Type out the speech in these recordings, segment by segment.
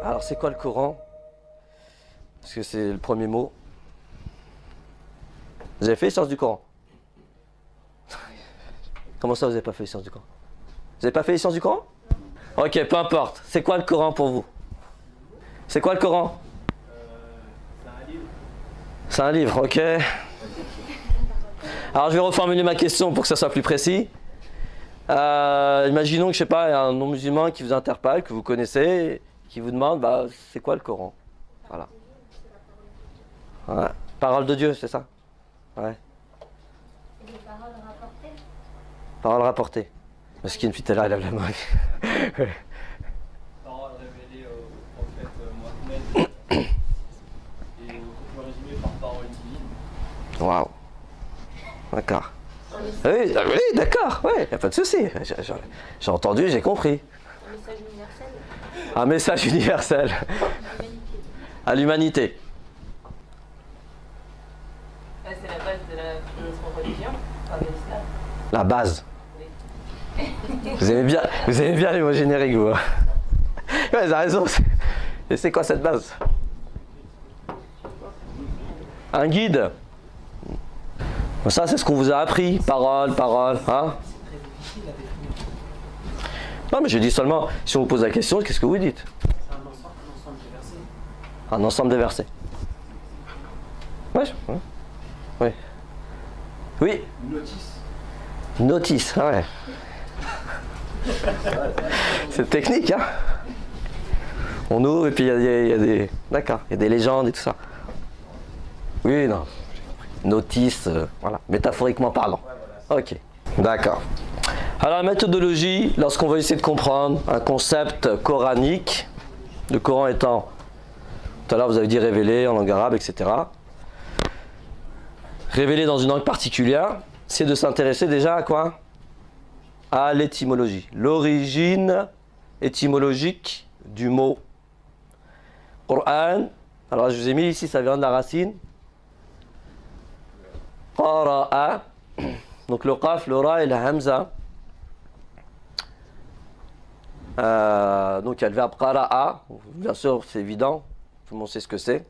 Alors, c'est quoi le Coran? Parce que c'est le premier mot. Vous avez fait sciences du Coran? Comment ça, vous n'avez pas fait sciences du Coran? Vous n'avez pas fait les sciences du Coran? Ok, peu importe. C'est quoi le Coran pour vous? C'est quoi le Coran? C'est un livre. C'est un livre, ok. Alors, je vais reformuler ma question pour que ça soit plus précis. Imaginons que, je sais pas, il y a un non-musulman qui vous interpelle, que vous connaissez, qui vous demande, bah, c'est quoi le Coran? Voilà. Ouais. Parole de Dieu, c'est ça? Ouais. Et les paroles rapportées. Parole rapportée. Parce qu'il y a une fille là, elle lève la main. Parole révélée au prophète Mohammed. Et on peut résumer par parole divine. Waouh. D'accord. Oui, d'accord, oui, il n'y a pas de souci. J'ai entendu, j'ai compris. Un message universel. Un message universel à l'humanité. C'est la base de notre religion, enfin de l'islam. La base. Vous aimez bien les mots génériques, vous. Ouais, vous avez raison. Et c'est quoi cette base? Un guide. Ça, c'est ce qu'on vous a appris. Parole, parole. Hein? Non, mais je dis seulement, si on vous pose la question, qu'est-ce que vous dites? C'est un ensemble de versets. Un ensemble de versets. Ouais. Oui. Oui. Une notice. Notice, ah ouais. C'est technique, hein? On ouvre et puis il y a des... D'accord, il y a des légendes et tout ça. Oui, non. Notice, voilà, métaphoriquement parlant. Ok, d'accord. Alors la méthodologie, lorsqu'on veut essayer de comprendre un concept coranique, le Coran étant, tout à l'heure vous avez dit révélé en langue arabe, etc. Révélé dans une langue particulière, c'est de s'intéresser déjà à quoi? À l'étymologie, l'origine étymologique du mot Qur'an. Alors je vous ai mis ici, ça vient de la racine Qara'a, donc le qaf, le ra et la hamza. Donc il y a le verbe qara'a, bien sûr c'est évident, tout le monde sait ce que c'est.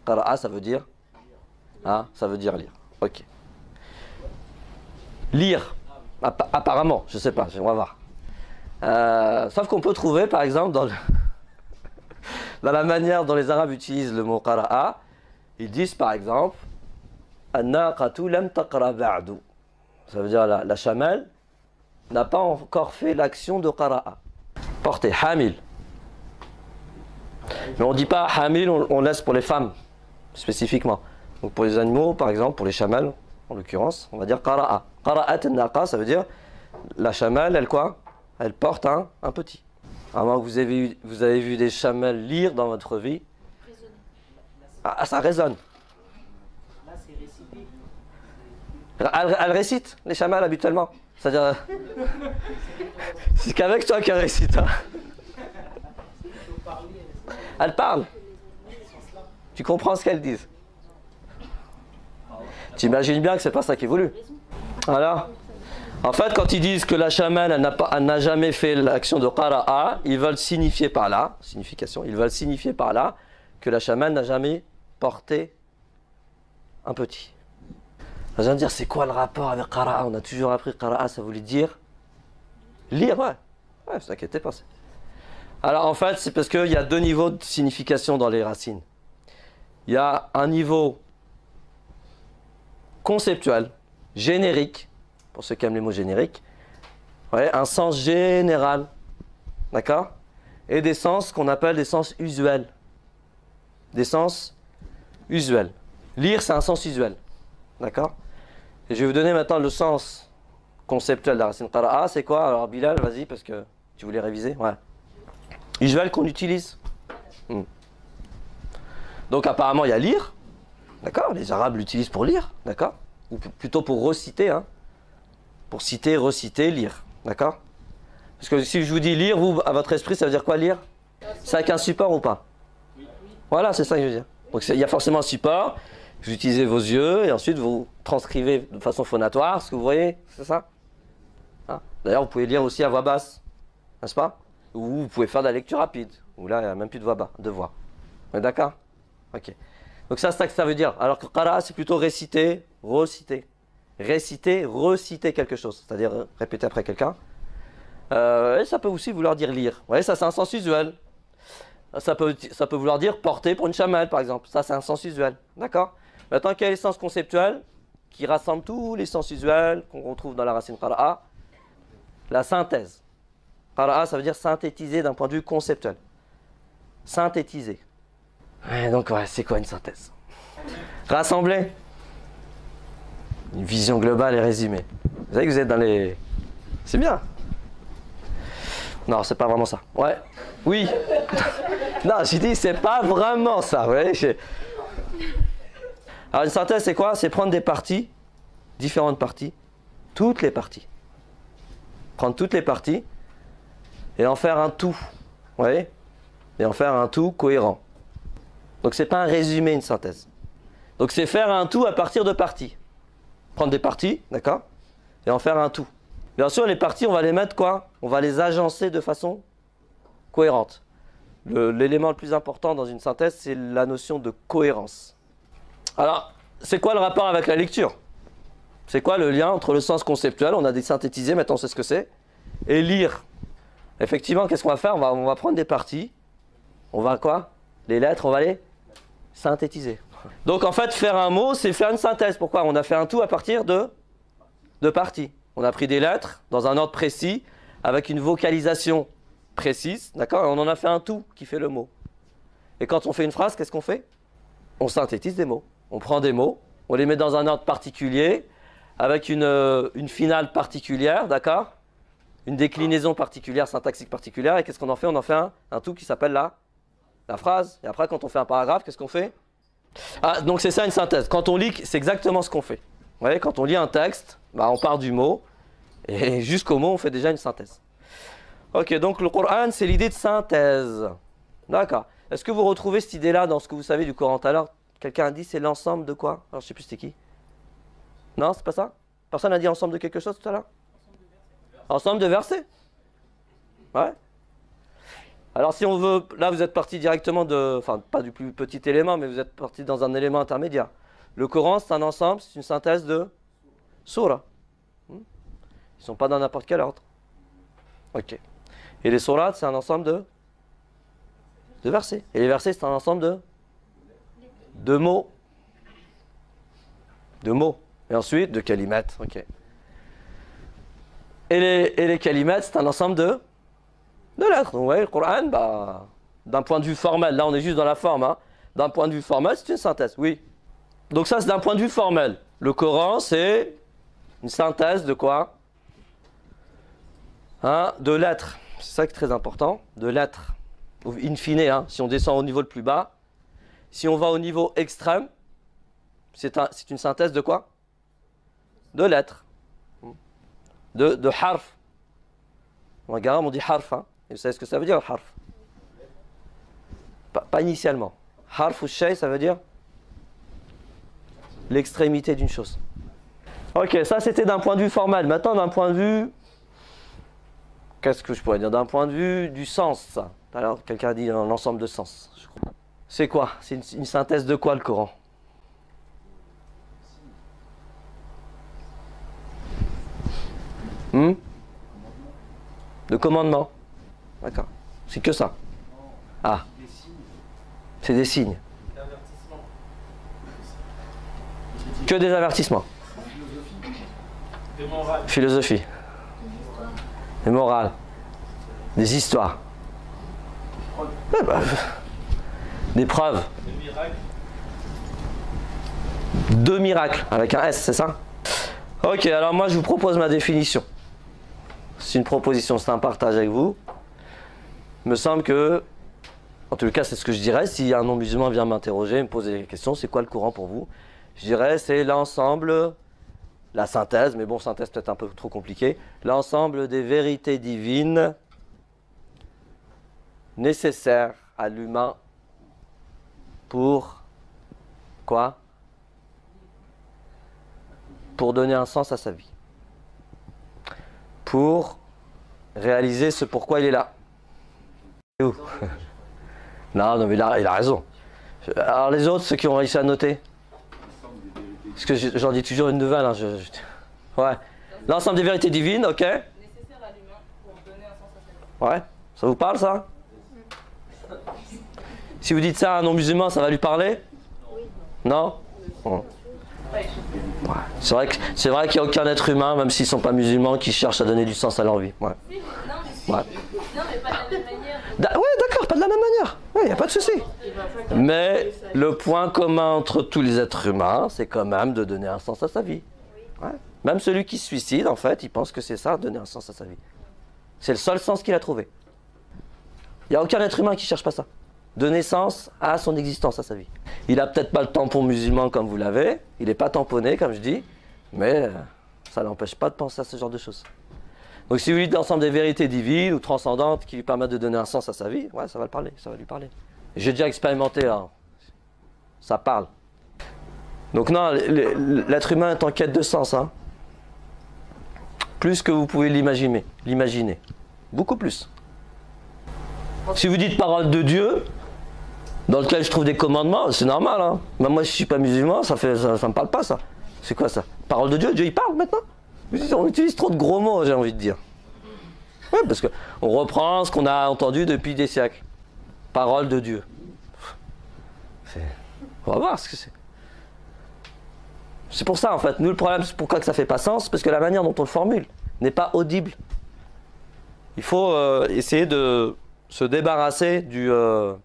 Qara'a ça veut dire, hein, ça veut dire lire. Ok. Lire, apparemment, je sais pas, on va voir. Sauf qu'on peut trouver par exemple dans la manière dont les Arabes utilisent le mot qara'a, ils disent par exemple An-naqatu lam taqra ba'du. Ça veut dire la chamelle n'a pas encore fait l'action de qara'a. Porter, hamil. Mais on ne dit pas hamil, on laisse pour les femmes, spécifiquement. Donc pour les animaux, par exemple, pour les chamelles, en l'occurrence, on va dire qara'a. Qara'at an-naqa, ça veut dire la chamelle, elle quoi? Elle porte un petit. À moins que vous avez vu des chamelles lire dans votre vie. Ah, ça résonne. Là, c'est récité. Elle récite, les chamelles, habituellement. C'est-à-dire... c'est qu'avec toi qu'elle récite. Hein. Elle parle. Tu comprends ce qu'elles disent. Tu imagines bien que c'est pas ça qui est voulu. Voilà. En fait, quand ils disent que la chamelle, elle n'a jamais fait l'action de qara'a, ils veulent signifier par là, ils veulent signifier par là que la chamelle n'a jamais porté un petit. Vous allez me dire, c'est quoi le rapport avec qara'a? On a toujours appris qara'a, ça voulait dire lire, ouais. Ouais, ne vous inquiétez pas. Alors en fait, c'est parce qu'il y a deux niveaux de signification dans les racines. Il y a un niveau conceptuel, générique, pour ceux qui aiment les mots génériques, ouais, un sens général, d'accord? Et des sens qu'on appelle des sens usuels. Des sens usuels. Lire, c'est un sens usuel, d'accord? Et je vais vous donner maintenant le sens conceptuel de la racine qara'a, c'est quoi? Alors Bilal, vas-y, parce que tu voulais réviser, ouais. Usuel qu'on utilise. Donc apparemment, il y a lire, d'accord? Les Arabes l'utilisent pour lire, d'accord? Ou plutôt pour reciter, hein? Pour citer, reciter, lire. D'accord? Parce que si je vous dis lire, vous, à votre esprit, ça veut dire quoi lire? C'est avec un support ou pas? Voilà, c'est ça que je veux dire. Donc il y a forcément un support, vous utilisez vos yeux et ensuite vous transcrivez de façon phonatoire ce que vous voyez, c'est ça? Hein? D'ailleurs, vous pouvez lire aussi à voix basse, n'est-ce pas? Ou vous pouvez faire de la lecture rapide. Où là, il n'y a même plus de voix bas, de voix. On est d'accord? Ok. Donc ça, c'est ça que ça veut dire. Alors que qara'a, c'est plutôt réciter, reciter. Réciter, reciter quelque chose. C'est-à-dire répéter après quelqu'un. Et ça peut aussi vouloir dire lire. Vous voyez, ça c'est un sens usuel. Ça peut vouloir dire porter pour une chamelle, par exemple. Ça, c'est un sens usuel. D'accord? Maintenant, quel est le sens conceptuel qui rassemble tous les sens usuels qu'on retrouve dans la racine qara'a? La synthèse. Qara'a, ça veut dire synthétiser d'un point de vue conceptuel. Synthétiser. Ouais, donc, ouais, c'est quoi une synthèse? Rassembler. Une vision globale et résumée. Vous savez que vous êtes dans les... C'est bien. Non, c'est pas vraiment ça. Ouais. Oui. Non, j'ai dit, c'est pas vraiment ça. Vous voyez, alors, une synthèse, c'est quoi? C'est prendre des parties, différentes parties, toutes les parties. Prendre toutes les parties et en faire un tout. Vous voyez? Et en faire un tout cohérent. Donc, c'est pas un résumé, une synthèse. Donc, c'est faire un tout à partir de parties. Prendre des parties, d'accord? Et en faire un tout. Bien sûr, les parties, on va les mettre quoi? On va les agencer de façon cohérente. L'élément le plus important dans une synthèse, c'est la notion de cohérence. Alors, c'est quoi le rapport avec la lecture? C'est quoi le lien entre le sens conceptuel, on a des synthétisés, maintenant on sait ce que c'est, et lire? Effectivement, qu'est-ce qu'on va faire? On va prendre des parties, on va quoi? Les lettres, on va les synthétiser. Donc en fait, faire un mot, c'est faire une synthèse. Pourquoi? On a fait un tout à partir de parties. On a pris des lettres dans un ordre précis, avec une vocalisation précise, d'accord? Et on en a fait un tout qui fait le mot. Et quand on fait une phrase, qu'est-ce qu'on fait? On synthétise des mots. On prend des mots, on les met dans un ordre particulier, avec une finale particulière, d'accord? Une déclinaison particulière, syntaxique particulière. Et qu'est-ce qu'on en fait? On en fait un tout qui s'appelle la phrase. Et après, quand on fait un paragraphe, qu'est-ce qu'on fait? Ah, donc c'est ça une synthèse. Quand on lit, c'est exactement ce qu'on fait. Vous voyez, quand on lit un texte, bah, on part du mot, et jusqu'au mot, on fait déjà une synthèse. Ok, donc le Coran, c'est l'idée de synthèse. D'accord. Est-ce que vous retrouvez cette idée-là dans ce que vous savez du Coran tout à l'heure? Quelqu'un a dit c'est l'ensemble de quoi? Alors je sais plus c'était qui. Non, c'est pas ça? Personne n'a dit ensemble de quelque chose tout à l'heure? Ensemble de versets. Ouais. Alors si on veut, là vous êtes parti directement de, enfin pas du plus petit élément, mais vous êtes parti dans un élément intermédiaire. Le Coran, c'est un ensemble, c'est une synthèse de sourates. Ils ne sont pas dans n'importe quel ordre. Ok. Et les sourates, c'est un ensemble de versets. Et les versets, c'est un ensemble de mots. De mots. Et ensuite, de kalimat. Ok. Et les kalimat, c'est un ensemble de lettres. Donc, vous voyez, le Coran, bah, d'un point de vue formel, là on est juste dans la forme, hein. D'un point de vue formel, c'est une synthèse, oui. Donc ça, c'est d'un point de vue formel. Le Coran, c'est une synthèse de quoi? Hein, de lettres. C'est ça qui est très important, de lettres. In fine, hein, si on descend au niveau le plus bas, si on va au niveau extrême, c'est une synthèse de quoi? De lettres. De harf. En arabe, on dit harf. Hein. Et vous savez ce que ça veut dire, harf? Pas initialement. Harf ou shay, ça veut dire l'extrémité d'une chose. Ok, ça c'était d'un point de vue formel. Maintenant, d'un point de vue... Qu'est-ce que je pourrais dire? D'un point de vue du sens. Alors, quelqu'un a dit l'ensemble de sens. C'est quoi? C'est une synthèse de quoi, le Coran? De commandement. D'accord. C'est que ça. Ah. C'est des signes. Que des avertissements. Des morales. Philosophie. Des morales. Des histoires. Eh ben, des preuves. Des miracles. Deux miracles, avec un S, c'est ça? Ok, alors moi je vous propose ma définition. C'est une proposition, c'est un partage avec vous. Il me semble que, en tout cas c'est ce que je dirais, si un non-musulman vient m'interroger, me poser des questions, c'est quoi le Coran pour vous? Je dirais c'est l'ensemble, la synthèse, mais bon, synthèse peut-être un peu trop compliqué, l'ensemble des vérités divines nécessaires à l'humain pour quoi? Pour donner un sens à sa vie. Pour réaliser ce pourquoi il est là. Où? Non, non, mais il a raison. Alors les autres, ceux qui ont réussi à noter? Parce que j'en dis toujours une nouvelle. Hein, ouais. L'ensemble des vérités divines, ok. Nécessaire à l'humain pour donner un sens à sa vie. Ouais. Ça vous parle, ça? Si vous dites ça à un non-musulman, ça va lui parler? Non? Bon. Ouais. C'est vrai qu'il n'y a aucun être humain, même s'ils ne sont pas musulmans, qui cherche à donner du sens à leur vie. Ouais. Non, Ouais. mais pas de la même manière. Ouais, d'accord, pas de la même manière. Il n'y a pas de souci. Mais le point commun entre tous les êtres humains, c'est quand même de donner un sens à sa vie. Ouais. Même celui qui se suicide, en fait, il pense que c'est ça, donner un sens à sa vie. C'est le seul sens qu'il a trouvé. Il n'y a aucun être humain qui ne cherche pas ça. Donner sens à son existence, à sa vie. Il n'a peut-être pas le tampon musulman comme vous l'avez, il n'est pas tamponné, comme je dis, mais ça n'empêche pas de penser à ce genre de choses. Donc si vous dites l'ensemble des vérités divines ou transcendantes qui lui permettent de donner un sens à sa vie, ouais, ça va le parler, ça va lui parler. J'ai déjà expérimenté, hein. Ça parle. Donc non, l'être humain est en quête de sens, hein. Plus que vous pouvez l'imaginer. Beaucoup plus. Si vous dites parole de Dieu, dans lequel je trouve des commandements, c'est normal, hein. Même moi, si je ne suis pas musulman, ça me parle pas, ça. C'est quoi ça? Parole de Dieu? Dieu, il parle maintenant? On utilise trop de gros mots, j'ai envie de dire. Oui, parce qu'on reprend ce qu'on a entendu depuis des siècles. Parole de Dieu. On va voir ce que c'est. C'est pour ça, en fait. Nous, le problème, c'est pourquoi que ça ne fait pas sens, parce que la manière dont on le formule n'est pas audible. Il faut essayer de se débarrasser de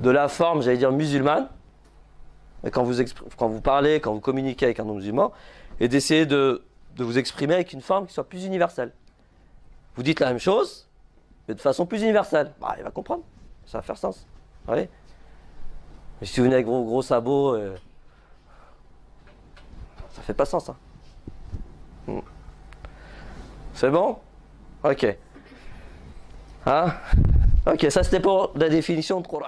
la forme, j'allais dire, musulmane. Et quand vous parlez, quand vous communiquez avec un non-musulman, et d'essayer de vous exprimer avec une forme qui soit plus universelle. Vous dites la même chose, mais de façon plus universelle. Bah, il va comprendre, ça va faire sens. Vous voyez? Mais si vous venez avec vos gros sabots, ça fait pas sens. Hein. C'est bon? Ok. Hein? Ok, ça c'était pour la définition de Coran.